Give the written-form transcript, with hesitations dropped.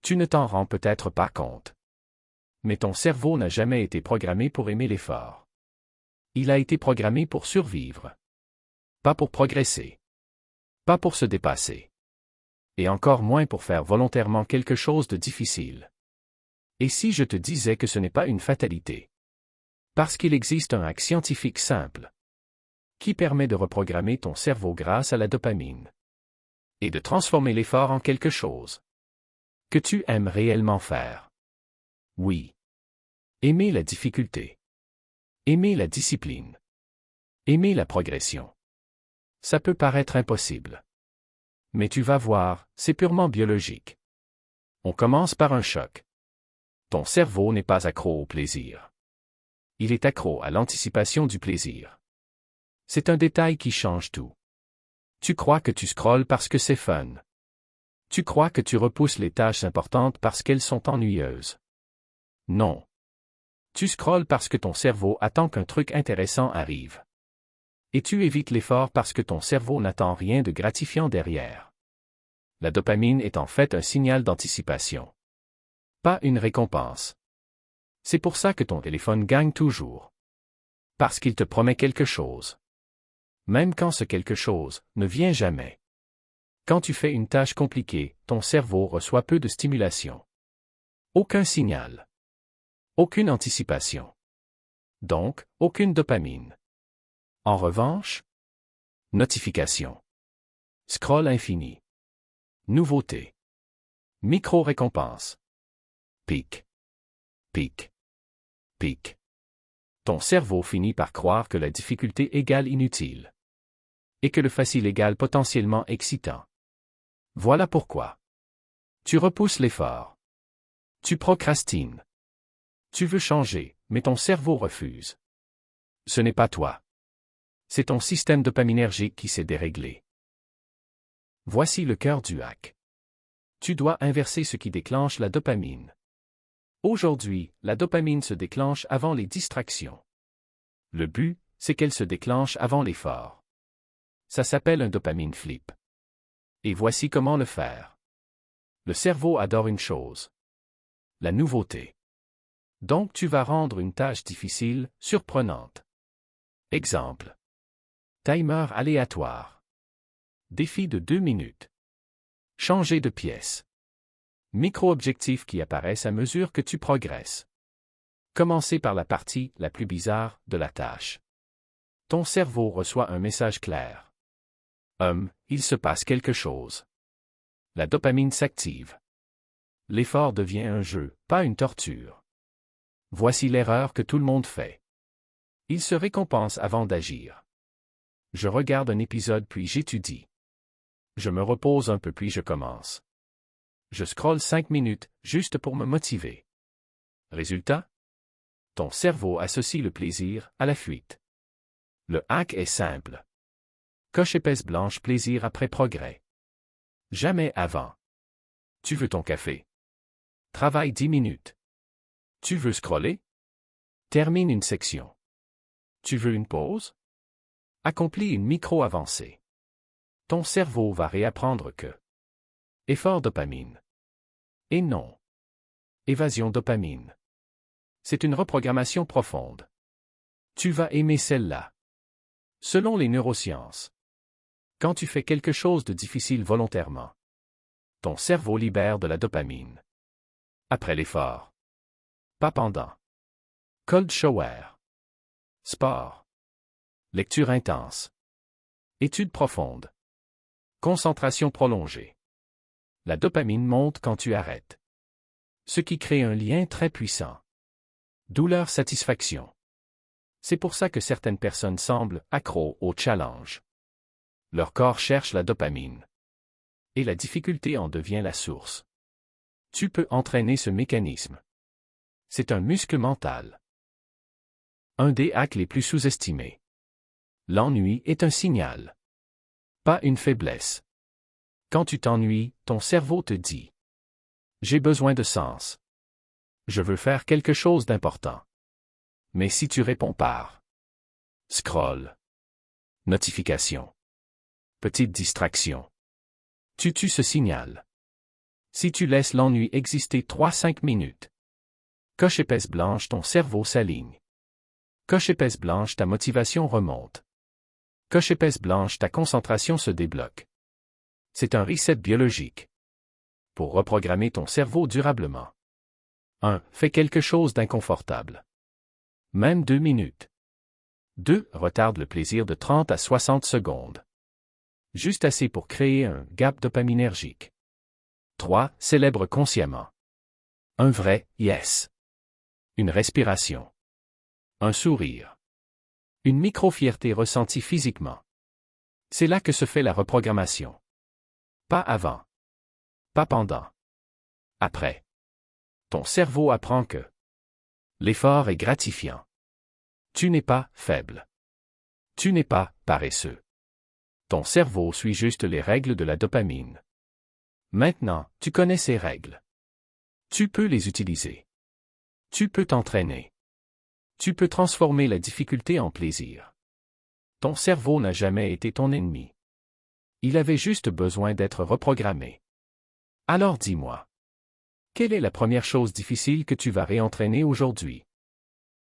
Tu ne t'en rends peut-être pas compte. Mais ton cerveau n'a jamais été programmé pour aimer l'effort. Il a été programmé pour survivre. Pas pour progresser. Pas pour se dépasser. Et encore moins pour faire volontairement quelque chose de difficile. Et si je te disais que ce n'est pas une fatalité? Parce qu'il existe un hack scientifique simple qui permet de reprogrammer ton cerveau grâce à la dopamine et de transformer l'effort en quelque chose que tu aimes réellement faire. Oui. Aimer la difficulté. Aimer la discipline. Aimer la progression. Ça peut paraître impossible. Mais tu vas voir, c'est purement biologique. On commence par un choc. Ton cerveau n'est pas accro au plaisir. Il est accro à l'anticipation du plaisir. C'est un détail qui change tout. Tu crois que tu scrolles parce que c'est fun. Tu crois que tu repousses les tâches importantes parce qu'elles sont ennuyeuses. Non. Tu scrolles parce que ton cerveau attend qu'un truc intéressant arrive. Et tu évites l'effort parce que ton cerveau n'attend rien de gratifiant derrière. La dopamine est en fait un signal d'anticipation. Pas une récompense. C'est pour ça que ton téléphone gagne toujours. Parce qu'il te promet quelque chose. Même quand ce quelque chose ne vient jamais. Quand tu fais une tâche compliquée, ton cerveau reçoit peu de stimulation. Aucun signal. Aucune anticipation. Donc, aucune dopamine. En revanche, notification. Scroll infini. Nouveauté. Micro-récompense. Pic. Pic. Pic. Ton cerveau finit par croire que la difficulté égale inutile. Et que le facile égale potentiellement excitant. Voilà pourquoi. Tu repousses l'effort. Tu procrastines. Tu veux changer, mais ton cerveau refuse. Ce n'est pas toi. C'est ton système dopaminergique qui s'est déréglé. Voici le cœur du hack. Tu dois inverser ce qui déclenche la dopamine. Aujourd'hui, la dopamine se déclenche avant les distractions. Le but, c'est qu'elle se déclenche avant l'effort. Ça s'appelle un dopamine flip. Et voici comment le faire. Le cerveau adore une chose. La nouveauté. Donc tu vas rendre une tâche difficile, surprenante. Exemple. Timer aléatoire. Défi de 2 minutes. Changer de pièce. Micro-objectifs qui apparaissent à mesure que tu progresses. Commencer par la partie la plus bizarre de la tâche. Ton cerveau reçoit un message clair. Il se passe quelque chose. La dopamine s'active. L'effort devient un jeu, pas une torture. Voici l'erreur que tout le monde fait. Il se récompense avant d'agir. Je regarde un épisode puis j'étudie. Je me repose un peu puis je commence. Je scrolle 5 minutes, juste pour me motiver. Résultat? Ton cerveau associe le plaisir à la fuite. Le hack est simple. Coche épaisse blanche plaisir après progrès. Jamais avant. Tu veux ton café? Travaille 10 minutes. Tu veux scroller? Termine une section. Tu veux une pause? Accomplis une micro-avancée. Ton cerveau va réapprendre que effort dopamine. Et non. Évasion dopamine. C'est une reprogrammation profonde. Tu vas aimer celle-là. Selon les neurosciences. Quand tu fais quelque chose de difficile volontairement, ton cerveau libère de la dopamine. Après l'effort. Pas pendant. Cold shower. Sport. Lecture intense. Étude profonde. Concentration prolongée. La dopamine monte quand tu arrêtes. Ce qui crée un lien très puissant. Douleur-satisfaction. C'est pour ça que certaines personnes semblent accros au challenge. Leur corps cherche la dopamine. Et la difficulté en devient la source. Tu peux entraîner ce mécanisme. C'est un muscle mental. Un des hacks les plus sous-estimés. L'ennui est un signal. Pas une faiblesse. Quand tu t'ennuies, ton cerveau te dit « J'ai besoin de sens. Je veux faire quelque chose d'important. » Mais si tu réponds par scroll, notification, petite distraction, tu tues ce signal. Si tu laisses l'ennui exister 3-5 minutes. Coche épaisse blanche, ton cerveau s'aligne. Coche épaisse blanche, ta motivation remonte. Coche épaisse blanche, ta concentration se débloque. C'est un reset biologique. Pour reprogrammer ton cerveau durablement. 1. Fais quelque chose d'inconfortable. Même 2 minutes. 2. Retarde le plaisir de 30 à 60 secondes. Juste assez pour créer un gap dopaminergique. 3. Célèbre consciemment. Un vrai « yes ». Une respiration. Un sourire. Une micro-fierté ressentie physiquement. C'est là que se fait la reprogrammation. Pas avant. Pas pendant. Après. Ton cerveau apprend que l'effort est gratifiant. Tu n'es pas faible. Tu n'es pas paresseux. Ton cerveau suit juste les règles de la dopamine. Maintenant, tu connais ces règles. Tu peux les utiliser. Tu peux t'entraîner. Tu peux transformer la difficulté en plaisir. Ton cerveau n'a jamais été ton ennemi. Il avait juste besoin d'être reprogrammé. Alors dis-moi. Quelle est la première chose difficile que tu vas réentraîner aujourd'hui?